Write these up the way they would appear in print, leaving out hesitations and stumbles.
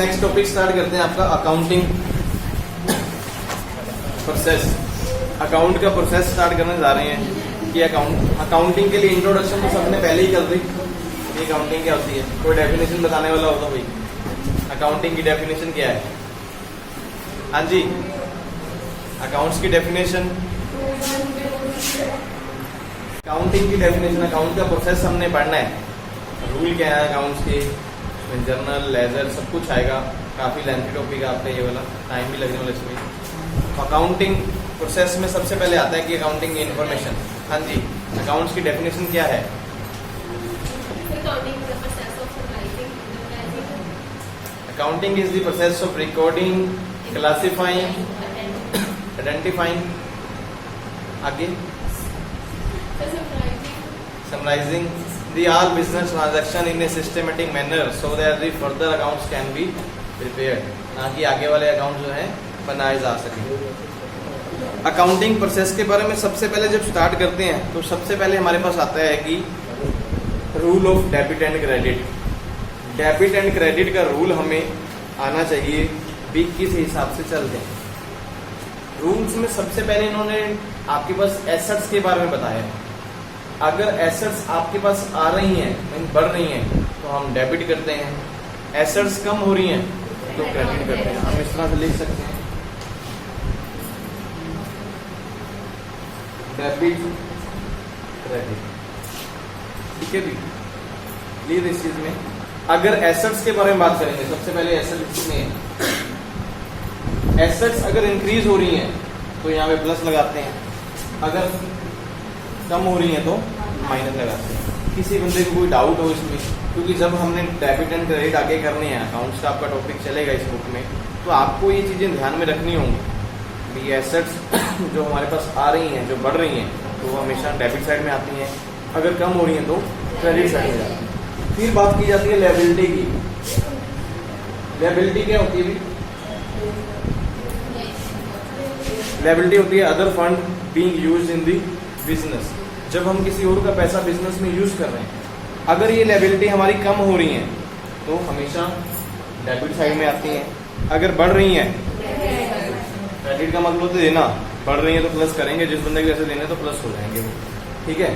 Next topic start करते हैं आपका अकाउंटिंग प्रोसेस। अकाउंट का प्रोसेस स्टार्ट करने जा रहे हैं कि अकाउंटिंग के लिए इंट्रोडक्शन तो सबने पहले ही कर दी। अकाउंटिंग क्या होती है, कोई डेफिनेशन बताने वाला हो तो भाई अकाउंटिंग की डेफिनेशन क्या है? हाँ जी, अकाउंट्स की डेफिनेशन, अकाउंटिंग की डेफिनेशन, अकाउंट का प्रोसेस हमने पढ़ना है। रूल क्या है अकाउंट्स के, जर्नल लेजर सब कुछ आएगा। काफी लेंथी टॉपिक है आपका ये वाला, टाइम भी लगने वाला इसमें। अकाउंटिंग प्रोसेस में सबसे पहले आता है कि अकाउंटिंग की इन्फॉर्मेशन। हाँ जी, अकाउंट्स की डेफिनेशन क्या है? Accounting is the process of recording, classifying, identifying, आगे summarising the all business transaction in a systematic manner so that the further accounts can be prepared, ताकि आगे वाले अकाउंट जो है बनाए जा सके। अकाउंटिंग प्रोसेस के बारे में सबसे पहले जब स्टार्ट करते हैं तो सबसे पहले हमारे पास आता है कि rule of debit and credit. Debit and credit का रूल हमें आना चाहिए भी किस हिसाब से चलते हैं। रूल्स में सबसे पहले इन्होंने आपके पास एसेट्स के बारे में बताया है। अगर एसेट्स आपके पास आ रही हैं, बढ़ रही हैं, तो हम डेबिट करते हैं। एसेट्स कम हो रही हैं तो क्रेडिट करते हैं। हम इस तरह से लिख सकते हैं, डेबिट क्रेडिट। ठीक है भी, क्लियर इस चीज में। अगर एसेट्स के बारे में बात करेंगे, सबसे पहले एसेट्स में एसेट्स अगर इंक्रीज हो रही हैं तो यहाँ पे प्लस लगाते हैं, अगर कम हो रही है तो माइनस लगाते हैं। किसी बंदे को कोई डाउट हो इसमें, क्योंकि जब हमने डेबिट एंड क्रेडिट आगे करने हैं, अकाउंट्स का आपका टॉपिक चलेगा इस बुक में, तो आपको ये चीजें ध्यान में रखनी होंगी भी एसेट्स जो हमारे पास आ रही हैं, जो बढ़ रही हैं, तो वो हमेशा डेबिट साइड में आती हैं। अगर कम हो रही हैं तो क्रेडिट साइड में जाती है। फिर बात की जाती है लायबिलिटी की। लायबिलिटी क्या होती है? लायबिलिटी होती है other fund being used in the business. जब हम किसी और का पैसा बिजनेस में यूज कर रहे हैं, अगर ये लायबिलिटी हमारी कम हो रही है तो हमेशा डेबिट साइड में आती हैं। अगर बढ़ रही हैं, क्रेडिट का मतलब तो देना, बढ़ रही है तो प्लस करेंगे, जिस बंदे के पैसे देने तो प्लस हो जाएंगे वो। ठीक है।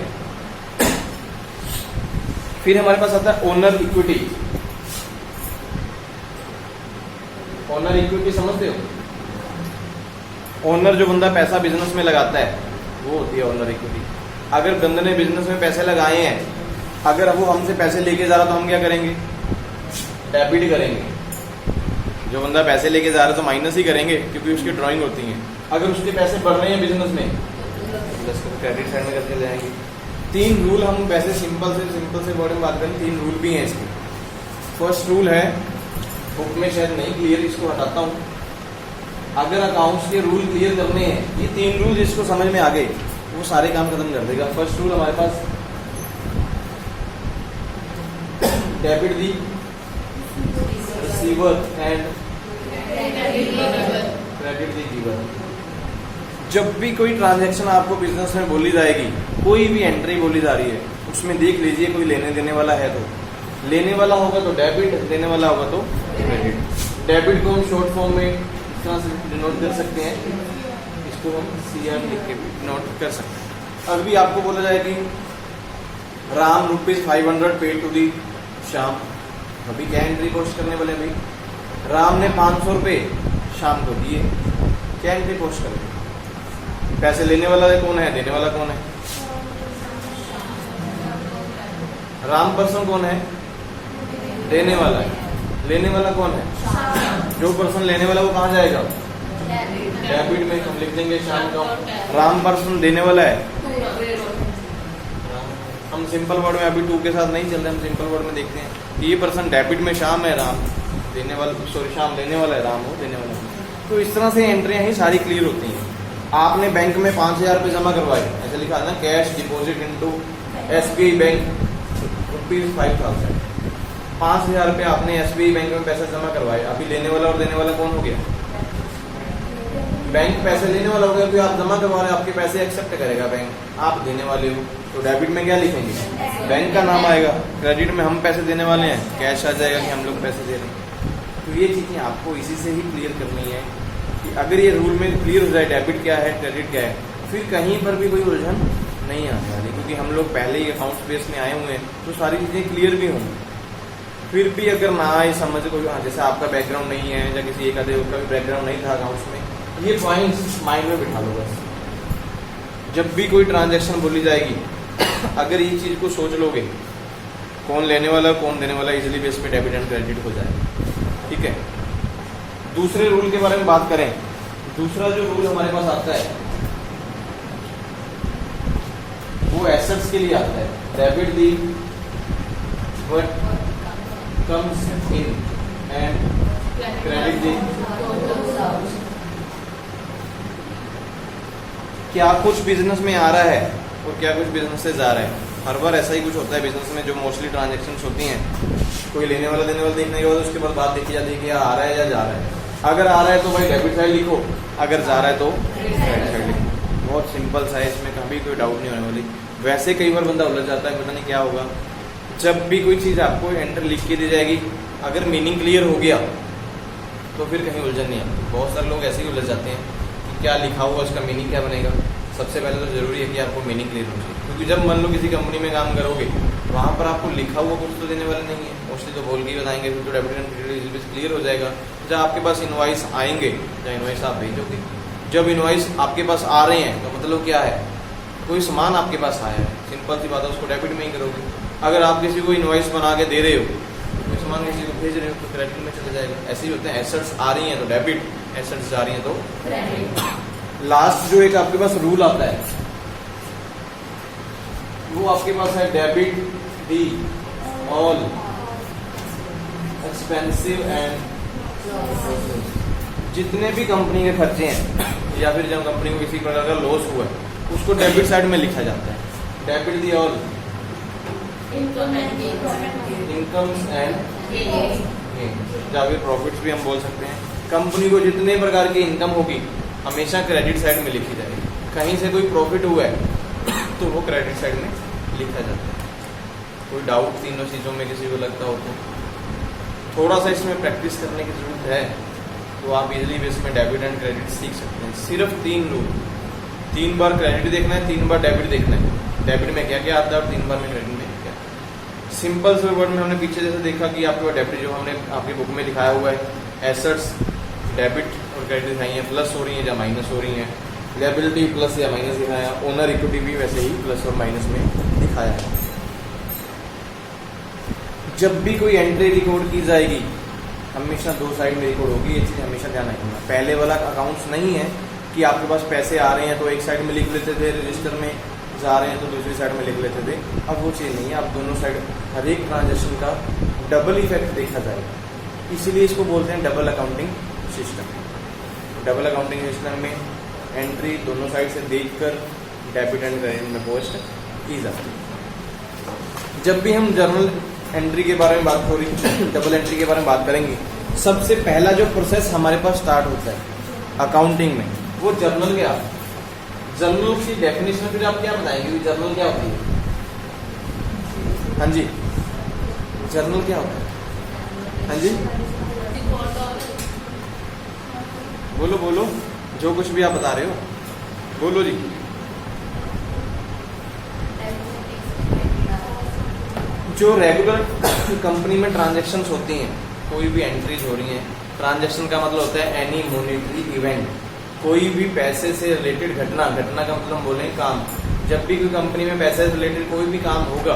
फिर हमारे पास आता है ओनर इक्विटी। ओनर इक्विटी समझते हो? ओनर जो बंदा पैसा बिजनेस में लगाता है वो होती है ओनर इक्विटी। अगर बंदे ने बिजनेस में पैसे लगाए हैं, अगर वो हमसे पैसे लेके जा रहा तो हम क्या करेंगे? डेबिट करेंगे। जो बंदा पैसे लेके जा रहा है तो माइनस ही करेंगे, क्योंकि उसकी ड्राइंग होती है। अगर उसके पैसे बढ़ रहे हैं बिजनेस में, प्लस क्रेडिट साइड में करके जाएंगे। 3 रूल हम वैसे सिंपल से वर्ड में बात करें, 3 रूल भी हैं इसके। फर्स्ट रूल है, बुक में शायद नहीं क्लियर, इसको हटाता हूँ। अगर अकाउंट्स के रूल क्लियर करने हैं, ये 3 रूल जिसको समझ में आ गए वो सारे काम खत्म कर देगा। फर्स्ट रूल हमारे पास, debit the receiver and credit the giver. जब भी कोई ट्रांजैक्शन आपको बिजनेस में बोली जाएगी, कोई भी एंट्री बोली जा रही है, उसमें देख लीजिए कोई लेने देने वाला है तो लेने वाला होगा तो डेबिट, देने वाला होगा तो क्रेडिट। डेबिट को हम शॉर्ट फॉर्म में इस तरह से डिनोट कर सकते हैं, इसको हम CR लिख के भी नोट कर सकते हैं। अभी आपको बोला जाए कि Ram ₹500 paid to the Shyam, अभी क्या एंट्री पोस्ट करने वाले भाई? राम ने 500 रुपये शाम को दिए, क्या एंट्री पोस्ट करें? पैसे लेने वाला कौन है, देने वाला कौन है? राम पर्सन कौन है? देने वाला है। लेने वाला कौन है? जो पर्सन लेने वाला वो कहाँ जाएगा? डेबिट में। हम लिख देंगे शाम का। राम पर्सन देने वाला है, हम सिंपल वर्ड में अभी 2 के साथ नहीं चल रहे, हम सिंपल वर्ड में देखते हैं। ये पर्सन डेबिट में शाम है, राम देने वाला, सॉरी शाम लेने वाला है, राम हो देने वाला है। तो इस तरह से एंट्रियां ही सारी क्लियर होती हैं। आपने बैंक में 5000 रुपये जमा करवाए, ऐसे लिखा है ना, cash deposit into SBI bank ₹5000। 5000 रुपये आपने SBI बैंक में पैसा जमा करवाए। अभी लेने वाला और देने वाला कौन हो गया? बैंक पैसे लेने वाला हो गया, क्योंकि आप जमा करवा रहे हैं, आपके पैसे एक्सेप्ट करेगा बैंक, आप देने वाले हो। तो डेबिट में क्या लिखेंगे? बैंक का नाम आएगा। क्रेडिट में हम पैसे देने वाले हैं, कैश आ जाएगा कि हम लोग पैसे दे रहे हैं। तो ये चीज़ें आपको इसी से ही क्लियर करनी है कि अगर ये रूल में क्लियर हो जाए डेबिट क्या है क्रेडिट क्या है, फिर कहीं पर भी कोई उलझन नहीं आने वाली, क्योंकि हम लोग पहले ही अकाउंट्स बेस में आए हुए हैं तो सारी चीज़ें क्लियर भी होंगी। फिर भी अगर ना आए समझ कोई, जैसे आपका बैकग्राउंड नहीं है या किसी एक आधे का भी बैकग्राउंड नहीं था अकाउंट्स में, ये पॉइंट्स माइंड में बिठा लो बस। जब भी कोई ट्रांजैक्शन बोली जाएगी अगर ये चीज़ को सोच लोगे कौन लेने वाला कौन देने वाला, इजीली बेस पे डेबिट एंड क्रेडिट हो जाएगा। ठीक है, दूसरे रूल के बारे में बात करें। दूसरा जो रूल हमारे पास आता है वो एसेट्स के लिए आता है। Debit the what comes in and credit the क्या कुछ बिजनेस में आ रहा है और क्या कुछ बिजनेस से जा रहा है। हर बार ऐसा ही कुछ होता है बिजनेस में, जो मोस्टली ट्रांजैक्शंस होती हैं, कोई लेने वाला देने वाला देखने के बाद उसके बाद बात देखी जाती है कि आ रहा है या जा रहा है। अगर आ रहा है तो भाई डेबिट साइड लिखो, अगर जा रहा है तो क्रेडिट साइड लिखो। बहुत सिंपल सा है, इसमें कभी कोई डाउट नहीं होने वाली। वैसे कई बार बंदा उलझ जाता है, पता नहीं क्या होगा। जब भी कोई चीज़ आपको एंटर लिख के दी जाएगी, अगर मीनिंग क्लियर हो गया तो फिर कहीं उलझन नहीं आती। बहुत सारे लोग ऐसे ही उलझ जाते हैं कि क्या लिखा हुआ उसका मीनिंग क्या बनेगा। सबसे पहले तो जरूरी है कि आपको मीनिंग क्लियर हो जाए, क्योंकि जब मान लो किसी कंपनी में काम करोगे वहाँ पर आपको लिखा हुआ कुछ तो देने वाले नहीं है, मोस्टली तो बोल के ही बताएंगे, फिर तो डेबिट एंड क्रेडिट क्लियर हो जाएगा। जब आपके पास इनवॉइस आएंगे या इनवॉइस आप भेजोगे, जब इनवॉइस आपके पास आ रहे हैं तो मतलब क्या है, कोई सामान आपके पास आया है, सिंपल सी बात है, उसको डेबिट में ही करोगे। अगर आप किसी को इनवॉइस बना के दे रहे हो, कोई सामान किसी को भेज रहे हो तो क्रेडिट में चला जाएगा। ऐसे ही होते हैं, एसेट्स आ रही हैं तो डेबिट, एसेट्स जा रही हैं तो क्रेडिट। लास्ट जो एक आपके पास रूल आता है वो आपके पास है debit the all expensive and जितने भी कंपनी के खर्चे हैं या फिर जब कंपनी को किसी प्रकार का लॉस हुआ है उसको डेबिट साइड में लिखा जाता है। Debit the all incomes and या फिर प्रॉफिट्स भी हम बोल सकते हैं। कंपनी को जितने प्रकार की इनकम होगी हमेशा क्रेडिट साइड में लिखी जाएगी। कहीं से कोई प्रॉफिट हुआ है तो वो क्रेडिट साइड में लिखा जाता है। कोई डाउट तीनों चीज़ों में किसी को लगता हो तो थोड़ा सा इसमें प्रैक्टिस करने की जरूरत है, तो आप इजीली बेस में डेबिट एंड क्रेडिट सीख सकते हैं। सिर्फ 3 रूल, 3 बार क्रेडिट देखना है, 3 बार डेबिट देखना है, डेबिट में क्या क्या आता है और 3 बार में क्रेडिट में क्या। सिंपल से वर्ड में हमने पीछे जैसे देखा कि आपके डेबिट जो हमने आपकी बुक में दिखाया हुआ है, एसेट्स डेबिट और क्रेडिट दिखाई है, प्लस हो रही है या माइनस हो रही है, लायबिलिटी प्लस या माइनस दिखाया, ओनर इक्विटी भी वैसे ही प्लस और माइनस में दिखाया है। जब भी कोई एंट्री रिकॉर्ड की जाएगी हमेशा 2 साइड में रिकॉर्ड होगी, ये चीज़ हमेशा ध्यान रखना। पहले वाला अकाउंट्स नहीं है कि आपके पास पैसे आ रहे हैं तो एक साइड में लिख लेते थे, रजिस्टर में जा रहे हैं तो दूसरी साइड में लिख लेते थे। अब वो चीज़ नहीं है, अब दोनों साइड हर एक ट्रांजेक्शन का डबल इफेक्ट देखा जाएगा। इसीलिए इसको बोलते हैं double accounting system. Double accounting system में एंट्री दोनों साइड से देखकर डेबिट एंड क्रेडिट में पोस्ट की जाती है। जब भी हम जर्नल एंट्री के बारे में बात हो रही डबल एंट्री के बारे में बात करेंगे, सबसे पहला जो प्रोसेस हमारे पास स्टार्ट होता है अकाउंटिंग में वो जर्नल क्या है। जर्नल की डेफिनेशन फिर आप क्या बताएंगे कि जर्नल क्या होती है? हाँ जी, जर्नल क्या होता है? हाँ जी बोलो बोलो, जो कुछ भी आप बता रहे हो बोलो जी। जो रेगुलर कंपनी में ट्रांजैक्शंस होती हैं, कोई भी एंट्रीज हो रही हैं, ट्रांजैक्शन का मतलब होता है एनी मॉनेटरी इवेंट, कोई भी पैसे से रिलेटेड घटना, घटना का मतलब हम बोले काम। जब भी कोई कंपनी में पैसे से रिलेटेड कोई भी काम होगा,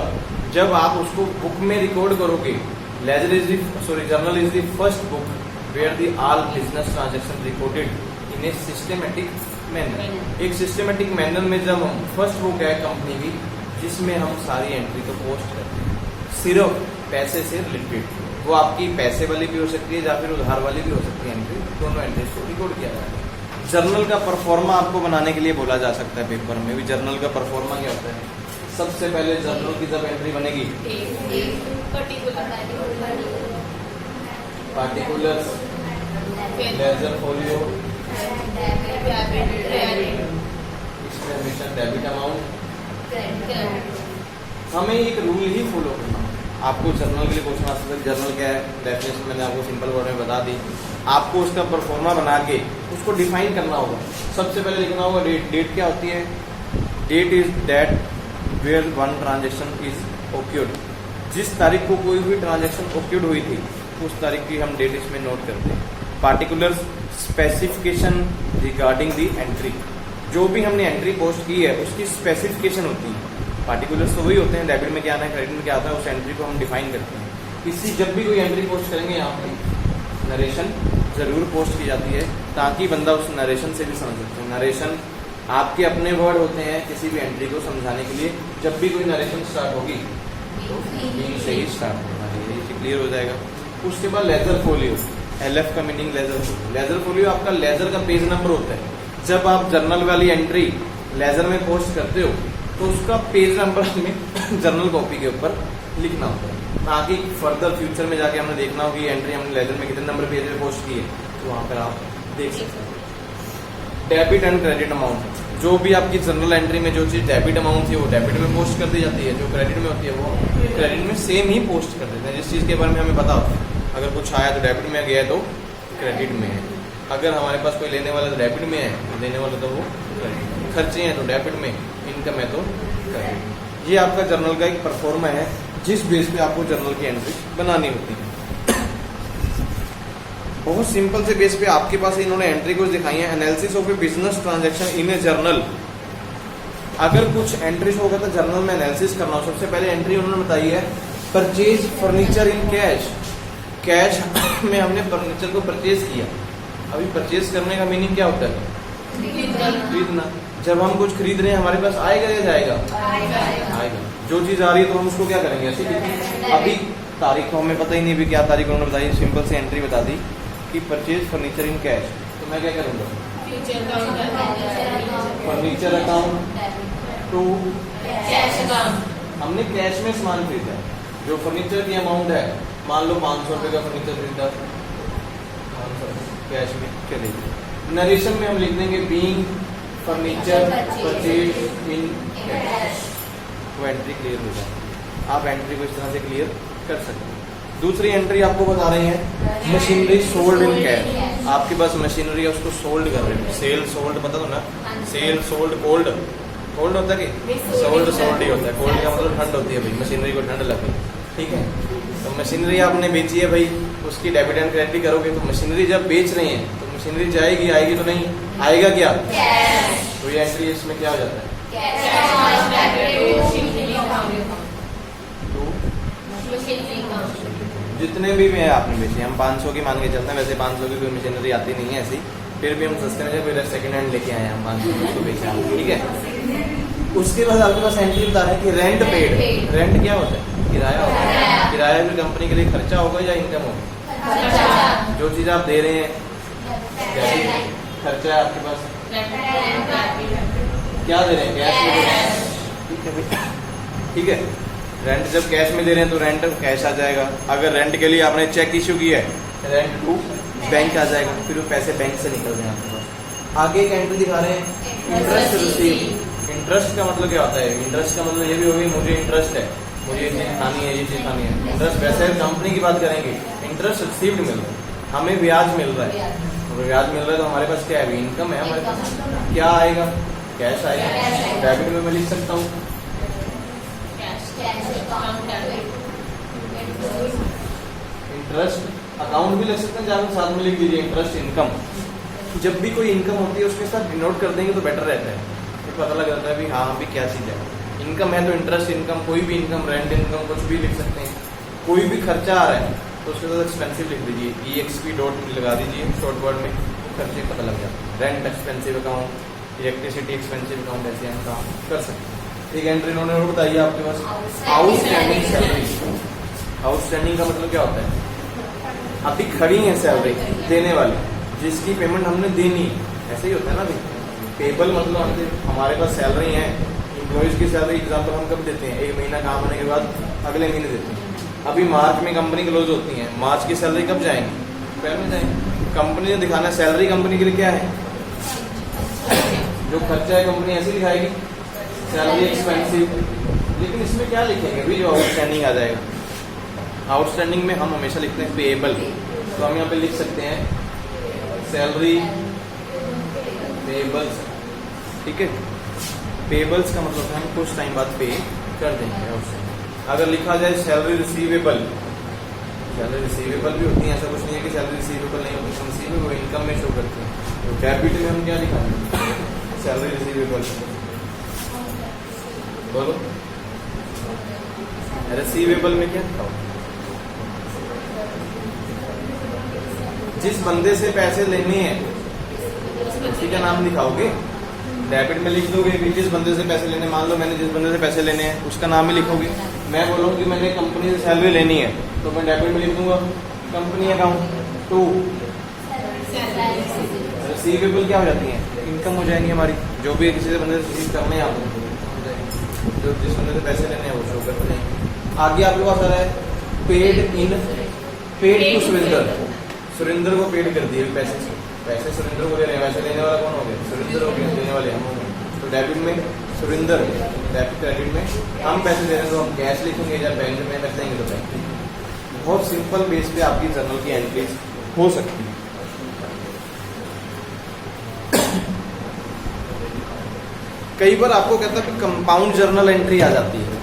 जब आप उसको बुक में रिकॉर्ड करोगे, ledger is journal is the first book where the all business transaction recorded in a systematic manner. एक सिस्टमेटिक मैनर में जब हम फर्स्ट बुक है कंपनी की जिसमें हम सारी एंट्री को पोस्ट करते हैं, सिर्फ पैसे से रिलेटेड। वो आपकी पैसे वाली भी हो सकती है या फिर उधार वाली भी हो सकती है एंट्री, दोनों एंट्रीज को रिकॉर्ड किया जाता है। जर्नल का परफॉर्मा आपको बनाने के लिए बोला जा सकता है, पेपर में भी जर्नल का परफॉर्मा क्या होता है। सबसे पहले जर्नल की जब एंट्री बनेगी पार्टिकुलर्स, लेजर फोलियो, इसमें हमेशा डेबिट अमाउंट, हमें एक रूल ही फॉलो करना। आपको जर्नल के लिए क्वेश्चन आ सकता है, जर्नल क्या है, डेफिनेशन मैंने आपको सिंपल वर्ड में बता दी। आपको उसका परफॉर्मा बना के उसको डिफाइन करना होगा। सबसे पहले लिखना होगा डेट। डेट क्या होती है? Date is that where one transaction is occurred. जिस तारीख को कोई भी ट्रांजेक्शन ओक्यूर्ड हुई थी उस तारीख की हम डेट इसमें नोट करते हैं। Particular specification regarding the entry, जो भी हमने एंट्री पोस्ट की है उसकी स्पेसिफिकेशन होती है। पार्टिकुलर्स तो वही होते हैं, डेबिट में क्या आना है, क्रेडिट में क्या आता है, उस एंट्री को हम डिफाइन करते हैं। इसी जब भी कोई एंट्री पोस्ट करेंगे यहाँ पे नरेशन जरूर पोस्ट की जाती है ताकि बंदा उस नरेशन से भी समझ सकते हैं। नरेशन आपके अपने वर्ड होते हैं किसी भी एंट्री को समझाने के लिए। जब भी कोई नरेशन स्टार्ट होगी तो बीइंग से ही स्टार्ट होगा, ये क्लियर हो जाएगा। उसके बाद लेजर फोलियो, LF का meaning ledger folio. Ledger folio आपका लेजर का पेज नंबर होता है। जब आप जर्नल वाली एंट्री लेजर में पोस्ट करते हो तो उसका पेज नंबर हमें जर्नल कॉपी के ऊपर लिखना होता है ताकि फर्दर फ्यूचर में जाके हमने देखना हो कि एंट्री हमने लेजर में कितने नंबर पेज में पोस्ट की है, तो वहां पर आप देख सकते हैं। डेबिट एंड क्रेडिट अमाउंट, जो भी आपकी जनरल एंट्री में जो चीज डेबिट अमाउंट थी वो डेबिट में पोस्ट कर दी जाती है, जो क्रेडिट में होती है वो क्रेडिट में सेम ही पोस्ट कर देते हैं। जिस चीज के बारे में हमें पता होता है, अगर कुछ आया तो डेबिट में गया तो क्रेडिट में है। अगर हमारे पास कोई लेने वाला तो डेबिट में है, देने वाला तो वो क्रेडिट में। खर्चे हैं तो डेबिट में, इनकम है तो क्रेडिट। ये आपका जर्नल का एक परफॉर्मा है जिस बेस पे आपको जर्नल की एंट्री बनानी होती है। बहुत सिंपल से बेस पे आपके पास इन्होंने एंट्री कुछ दिखाई है। Analysis of A business transaction in A journal. अगर कुछ एंट्रीज होगा तो जर्नल में एनालिसिस करना हो। सबसे पहले एंट्री उन्होंने बताई है purchase furniture in cash. Cash में हमने फर्नीचर को परचेज किया। अभी परचेज करने का मीनिंग क्या होता है? खरीदना। जब हम कुछ खरीद रहे हैं हमारे पास आएगा या जाएगा? आएगा। जो चीज आ रही है तो हम उसको क्या करेंगे? ऐसे लिखेंगे। अभी तारीख तो हमें पता ही नहीं भी क्या तारीख उन्होंने बताई, सिंपल से एंट्री बता दी कि परचेज फर्नीचर इन कैश। तो मैं क्या करूंगा? Furniture account to cash account. हमने कैश में सामान खरीदा, जो फर्नीचर की अमाउंट है, मान लो 500 रुपए का फर्नीचर खरीदा, कैश में चलेगी। नरेशन में हम लिख देंगे being furniture purchase in cash, वो एंट्री क्लियर हो जाए। आप एंट्री को इस तरह से क्लियर कर सकते हैं। दूसरी एंट्री आपको बता रहे हैं मशीनरी सोल्ड इन कैश। आपके पास मशीनरी है, उसको सोल्ड कर रहे हो। सेल सोल्ड पता हो ना? सेल सोल्ड कोल्ड, कोल्ड होता है कि सोल्ड सोल्ड ही होता है। कोल्ड का मतलब ठंड होती है भाई, मशीनरी को ठंड लगे, ठीक है। तो मशीनरी आपने बेची है भाई, उसकी डेबिट एंड क्रेडिट करोगे तो मशीनरी जब बेच रहे हैं तो मशीनरी जाएगी, आएगी तो नहीं आएगा क्या? तो ये एंट्री इसमें क्या हो जाता है? जितने भी में आपने बेचे, हम 500 की मान के चलते हैं। वैसे 500 की कोई मशीनरी आती नहीं है ऐसी, फिर भी हम सस्ते में जब सेकंड हैंड लेके आए हम 500 को बेचे हम, ठीक है। उसके बाद आपके पास एंट्री बता रहे हैं कि रेंट पेड। रेंट क्या होता है? किराया होता है। किराया भी कंपनी के लिए खर्चा होगा या इनकम होगा? जो चीज आप दे रहे हैं खर्चा है आपके पास, क्या दे रहे हैं? कैश में दे रहे हैं, ठीक है। रेंट जब कैश में दे रहे हैं तो रेंट कैश आ जाएगा। अगर रेंट के लिए आपने चेक इश्यू किया है, रेंट टू बैंक आ जाएगा, फिर वो पैसे बैंक से निकल रहे हैं आपके पास। आगे एक एंट्री दिखा रहे हैं इंटरेस्ट रिसीव। इंटरेस्ट का मतलब क्या होता है? इंटरेस्ट का मतलब ये भी होगी मुझे इंटरेस्ट है, मुझे ये चीज खानी है, ये चीज खानी है। इंटरेस्ट वैसे कंपनी की बात करेंगे, इंटरेस्ट रिसीव्ड मिल रहा है, हमें ब्याज मिल रहा है। तो ब्याज मिल रहा है तो हमारे पास क्या है? इनकम है हमारे पास। क्या आएगा? कैश आएगा। डेबिट में मैं लिख सकता हूँ इंटरेस्ट अकाउंट भी लिख सकते हैं, जहाँ साथ में लिख दीजिए इंटरेस्ट इनकम। जब भी कोई इनकम होती है उसके साथ डिनोट कर देंगे तो बेटर रहता है, तो पता लग जाता है भी हाँ भी क्या चीज है। इनकम है तो इंटरेस्ट इनकम, कोई भी इनकम, रेंट इनकम, कुछ भी लिख सकते हैं। कोई भी खर्चा आ रहा है तो उसके साथ एक्सपेंसिव लिख दीजिए, EXP डॉट लगा दीजिए शॉर्ट वर्ड में, खर्चे पता लग जाता है। Rent expensive account, electricity expensive account, ऐसे हम काम कर सकते हैं। एक एंट्री इन्होंने और बताइए आपके पास आउटस्टैंडिंग सैलरी। आउटस्टैंडिंग का मतलब क्या होता है? अभी खड़ी है सैलरी देने वाली, जिसकी पेमेंट हमने देनी है। ऐसे ही होता है ना भाई। पेबल मतलब हमारे पास सैलरी है, एम्प्लॉइज की सैलरी एग्जाम्पल हम कब देते हैं? 1 महीना काम होने के बाद अगले महीने देते हैं। अभी मार्च में कंपनी क्लोज होती है, मार्च की सैलरी कब जाएंगी? अप्रैल में जाएंगी। कंपनी ने दिखाना सैलरी कंपनी के लिए क्या है? जो खर्चा है कंपनी ऐसे दिखाएगी, सैलरी एक्सपेंसिव। लेकिन इसमें क्या लिखेंगे भी? जो आउटस्टैंडिंग आ जाएगा आउटस्टैंडिंग में हम हमेशा लिखते हैं पेएबल, तो हम यहाँ पे लिख सकते हैं सैलरी पेएबल्स, ठीक है। पेएबल्स का मतलब है हम कुछ टाइम बाद पे कर देंगे आउटस्टैंडिंग। अगर लिखा जाए सैलरी रिसीवेबल, सैलरी रिसीवेबल भी होती है, ऐसा कुछ नहीं है कि सैलरी रिसीवेबल नहीं होती, रिसीवेबल वो इनकम में शो करती है। तो डेबिट में हम क्या लिखाएंगे, सैलरी रिसीवेबल, बोलो रिसीवेबल में क्या लिखा, जिस बंदे से पैसे लेने हैं उसी का नाम लिखाओगे। डेबिट में लिख दोगे कि जिस बंदे से पैसे लेने, मान लो मैंने जिस बंदे से पैसे लेने हैं उसका नाम ही लिखोगे। मैं बोलूँ कि मैंने कंपनी से सैलरी लेनी है तो मैं डेबिट में लिख दूंगा कंपनी अकाउंट टू, रिसीवेबल क्या हो जाती है, इनकम हो जाएंगी हमारी, जो भी किसी से बंदे से रिसीव करने हैं आपको, जो जिस बंदे से पैसे लेने हैं वो शो करते हैं। आगे आपके पास आ रहा है पेड टू सुरेंद्र, सुरेंद्र को पेड कर दिए पैसे सुरेंद्र को दे रहे हैं, वैसे लेने वाला कौन हो गया, सुरेंद्र हो गया, देने वाले हम हो गए। तो डेबिट में सुरेंद्र, डेबिट क्रेडिट में हम पैसे दे रहे हैं तो हम कैश लिखेंगे, या बैंक में पैसे देंगे तो बैंक। बहुत सिंपल बेस पे आपकी जर्नल की एंट्रीज हो सकती है। कई बार आपको कहता है कि कंपाउंड जर्नल एंट्री आ जाती है,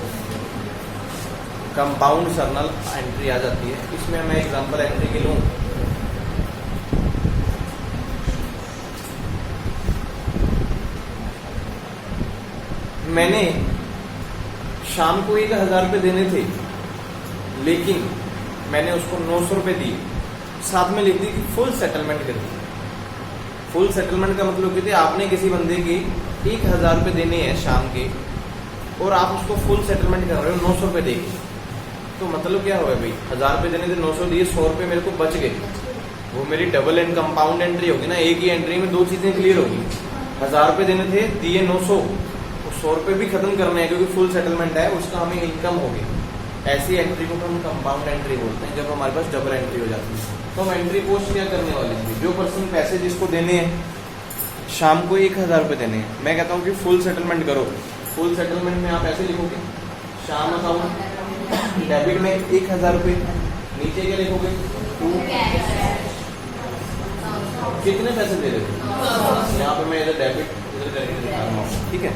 कंपाउंड जर्नल एंट्री आ जाती है। इसमें मैं एग्जांपल एंट्री की लूं, मैंने शाम को 1000 रुपये देने थे, लेकिन मैंने उसको 900 रुपये दिए, साथ में लिख दी कि फुल सेटलमेंट कर दी। फुल सेटलमेंट का मतलब कहते आपने किसी बंदे के 1000 रुपये देने हैं शाम के, और आप उसको फुल सेटलमेंट कर रहे हो 900 रुपये देके, तो मतलब क्या हुआ भाई, 1000 रुपये देने थे, 900 दिए, 100 रुपये मेरे को बच गए। वो मेरी डबल एंड कंपाउंड एंट्री होगी ना, एक ही एंट्री में दो चीजें क्लियर होगी। 1000 रुपये देने थे, दिए 900, 100 रुपये भी खत्म करने हैं क्योंकि फुल सेटलमेंट है, उसका हमें इनकम होगी। ऐसी एंट्री को हम कंपाउंड एंट्री बोलते हैं, जब हमारे पास डबल एंट्री हो जाती है। तो हम एंट्री पोस्ट क्या करने वाले हैं, जो पर्सन पैसे जिसको देने हैं, शाम को 1000 रुपये देने हैं, मैं कहता हूँ कि फुल सेटलमेंट करो। फुल सेटलमेंट में आप ऐसे लिखोगे, शाम अकाउंट डेबिट में 1000 रुपये, नीचे क्या लिखोगे, कितने पैसे दे रहे थे, यहाँ पे मैं इधर डेबिट इधर करके दिखा रहा हूँ, ठीक है।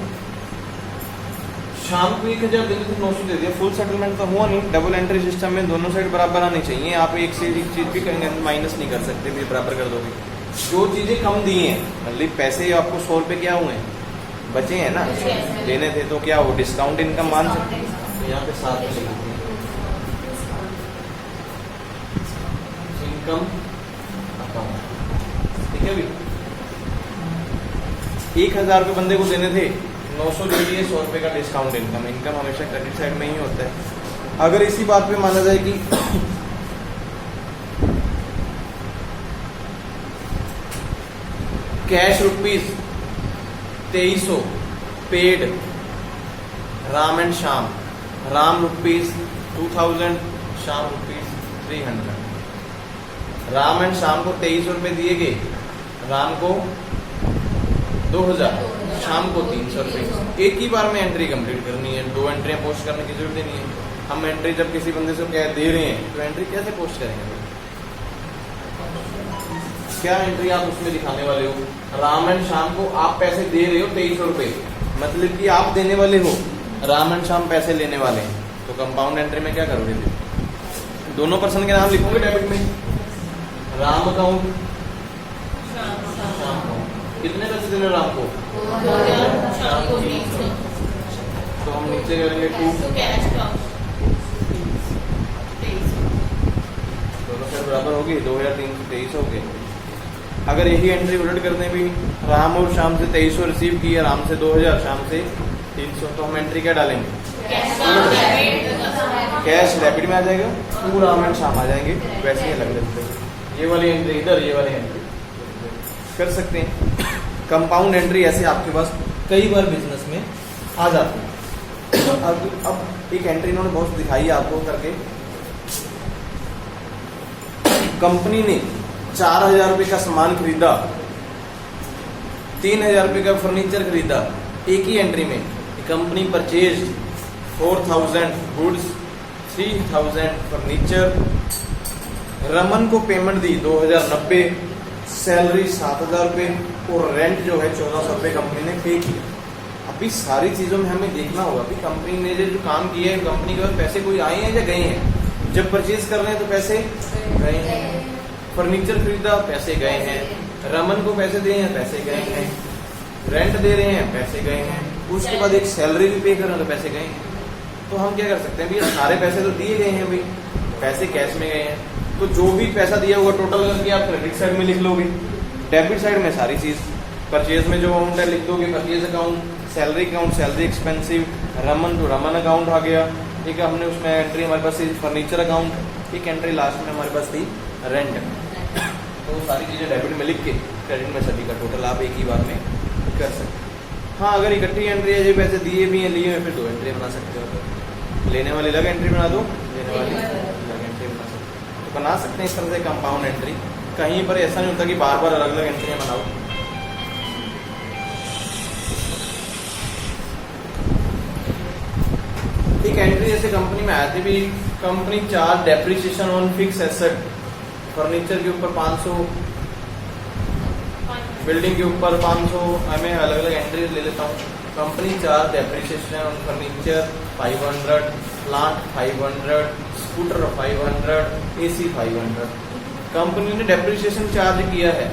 शाम को 1000 देने थे, 900 दे दिया, फुल सेटलमेंट तो हुआ नहीं। डबल एंट्री सिस्टम में दोनों साइड बराबर आनी चाहिए, आप एक से एक चीज भी करेंगे माइनस नहीं कर सकते, फिर बराबर कर दोगे। जो चीजें कम दी हैं, मतलब पैसे आपको 100 रुपये क्या हुए हैं, बचे हैं ना, देने थे, तो क्या हो, डिस्काउंट इनकम मान सकते हैं, तो यहाँ पे 7 इनकम अकाउंट, ठीक है भाई। 1000 रुपये बंदे को देने थे, 900 दे दिए, 100 रुपये का डिस्काउंट इनकम। इनकम हमेशा क्रेडिट साइड में ही होता है। अगर इसी बात पे माना जाए कि cash rupees 2300 paid Ram and शाम, राम रुपीज 2000, शाम रुपीज 300। राम एंड शाम को 2300 रुपये दिए गए, राम को 2000, शाम को 300 रुपये। एक ही बार में एंट्री कंप्लीट करनी है, 2 एंट्रियां पोस्ट करने की जरूरत नहीं है। हम एंट्री जब किसी बंदे से क्या दे रहे हैं तो एंट्री कैसे पोस्ट करेंगे, क्या एंट्री आप उसमें दिखाने वाले हो। राम एंड शाम को आप पैसे दे रहे हो 2300 रुपये, मतलब कि आप देने वाले हो, राम एंड शाम पैसे लेने वाले हैं। तो कंपाउंड एंट्री में क्या करोगे, दोनों पर्सन के नाम लिखोगे डेबिट में, राम अकाउंट शाम को कितने पैसे देने राम को, तो हम नीचे करेंगे 2, दोनों से बराबर होगी, 2323 हो गए। अगर यही एंट्री उलट करते भी, राम और शाम से 2300 रिसीव किया, राम से 2000, शाम से 300, तो हम एंट्री क्या डालेंगे, कैश डेबिट में आ जाएगा, पूरा राम एंड शाम आ जाएंगे, वैसे ही अलग लगते। ये वाली एंट्री इधर, ये वाली एंट्री कर सकते हैं। कंपाउंड एंट्री ऐसे आपके पास कई बार बिजनेस में आ जाती है। अब एक एंट्री इन्होंने बहुत दिखाई है आपको करके, कंपनी ने 4000 रुपये का सामान खरीदा, 3000 रुपये का फर्नीचर खरीदा, एक ही एंट्री में। Company purchase 4000 goods, 3000 furniture. Raman को पेमेंट दी 2090, सैलरी 7000 रुपये और रेंट जो है 1400 रुपये कंपनी ने पे किया। अभी सारी चीज़ों में हमें देखना होगा कि कंपनी ने जो काम किया है, कंपनी के पास पैसे कोई आए हैं या गए हैं। जब परचेज कर रहे हैं तो पैसे गए हैं, फर्नीचर खरीदा पैसे गए हैं, रमन को पैसे दिए हैं पैसे गए हैं, रेंट दे रहे हैं पैसे गए हैं, उसके बाद एक सैलरी भी पे कर रहे हैं तो पैसे गए हैं। तो हम क्या कर सकते हैं भैया, सारे पैसे तो दिए गए हैं भाई, पैसे कैश में गए हैं, तो जो भी पैसा दिया हुआ टोटल करके आप क्रेडिट साइड में लिख लोगे, डेबिट साइड में सारी चीज़, परचेज में जो अमाउंट है लिख दोगे purchase account, salary account salary expensive, Raman तो रमन अकाउंट आ गया, ठीक है। हमने उसमें एंट्री हमारे पास थी फर्नीचर अकाउंट, एक एंट्री लास्ट में हमारे पास थी रेंट। तो सारी चीज़ें डेबिट में लिख के क्रेडिट में सभी का टोटल आप एक ही बार में कर सकते हैं। हाँ, अगर इकट्ठी एंट्री है, जो पैसे दिए भी हैं लिए हैं, फिर 2 एंट्री बना सकते हो, लेने वाली अलग एंट्री बना दो, लेने वाली अलग एंट्री बना सकते हो, तो बना सकते हैं इस तरह से कंपाउंड एंट्री। कहीं पर ऐसा नहीं होता कि बार बार अलग अलग एंट्रियाँ बनाओ। एक एंट्री जैसे कंपनी में आती भी, company charge depreciation on fix asset, furniture के ऊपर 500, बिल्डिंग के ऊपर 500, हमें अलग अलग एंट्री ले लेता हूँ। Company charge depreciation on furniture 500, plant 500, scooter 500, AC 500। Company ने डेप्रिसिएशन चार्ज किया है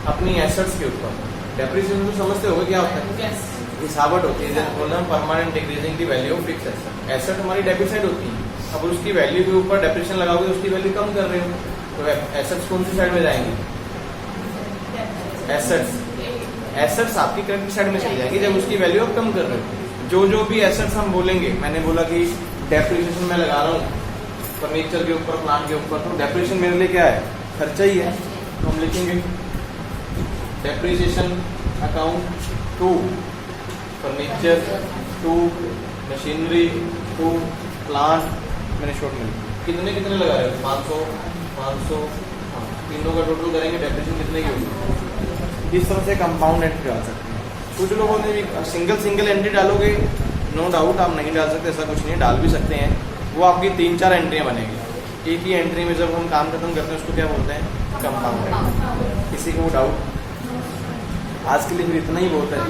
अपनी एसेट्स के ऊपर। डेप्रिसिएशन तो समझते होगे क्या होता है, हिसाबट होती है, जैसे बोलना परमानेंट डिक्रीजिंग की value of fix asset. Asset हमारी डेबिट साइड होती है, अब उसकी वैल्यू के ऊपर डेप्रिसिएशन लगाओगे तो उसकी वैल्यू कम कर रहे हो, तो एसेट्स कौन सी साइड में जाएंगे, एसेट्स आपकी क्रेडिट साइड में चली जाएंगी जब उसकी वैल्यू आप कम कर रहे हो। जो भी एसेट्स हम बोलेंगे, मैंने बोला कि डेप्रिसिएशन में लगा रहा हूँ फर्नीचर के ऊपर, प्लांट के ऊपर, तो डेप्रिसिएशन मेरे लिए क्या है, खर्चा ही है, तो हम लिखेंगे depreciation account to furniture, to machinery, to plant. मैंने शॉर्ट में कितने कितने लगा रहे हो, 500, हाँ, तीनों का टोटल करेंगे, डेप्रिसिएशन कितने की होगी। इस तरह से कंपाउंड एंट्री डाल सकते हैं। कुछ लोगों ने भी सिंगल एंट्री डालोगे, नो डाउट आप नहीं डाल सकते, ऐसा कुछ नहीं, डाल भी सकते हैं, वो आपकी 3-4 एंट्रियाँ बनेगी। एक ही एंट्री में जब हम काम खत्म करते हैं उसको क्या बोलते हैं, कंपाउंड एंट्री। किसी को डाउट, आज के लिए फिर इतना ही बहुत है।